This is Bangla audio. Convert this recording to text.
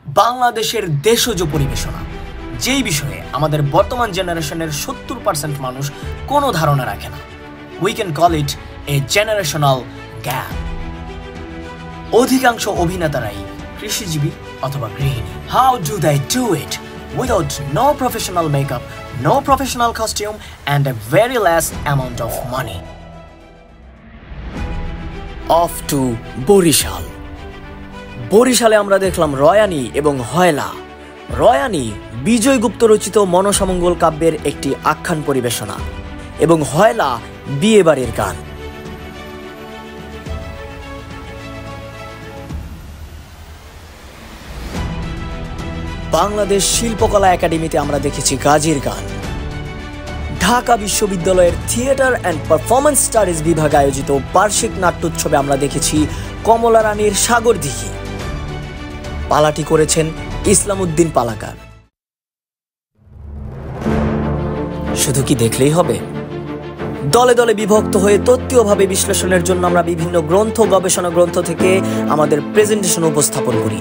বাংলাদেশের দেশজ পরিবেশনা, যেই বিষয়ে আমাদের বর্তমান জেনারেশনের 70% মানুষ কোনো ধারণা রাখে না। We can call it a generational gap. অধিকাংশ অভিনেতারাই কৃষিজীবী অথবা গৃহিণী। How do they do it without no professional makeup, no professional costume and a very less amount of money? Off to Barishal. বরিশালে আমরা দেখলাম রয়ানি এবং হয়লা। রয়ানি বিজয় গুপ্ত রচিত মনসামঙ্গল কাব্যের একটি আখ্যান পরিবেশনা এবং হয়লা বিয়েবাড়ির গান। বাংলাদেশ শিল্পকলা একাডেমিতে আমরা দেখেছি গাজীর গান। ঢাকা বিশ্ববিদ্যালয়ের থিয়েটার অ্যান্ড পারফরমেন্স স্টাডিজ বিভাগ আয়োজিত বার্ষিক নাট্যোৎসবে আমরা দেখেছি কমলা রানীর সাগরদিঘি। পালাটি করেছেন ইসলাম উদ্দিন পালাকার। শুধু কি দেখলেই হবে? দলে দলে বিভক্ত হয়ে তত্ত্বীয়ভাবে বিশ্লেষণের জন্য আমরা বিভিন্ন গ্রন্থ, গবেষণা গ্রন্থ থেকে আমাদের প্রেজেন্টেশন উপস্থাপন করি।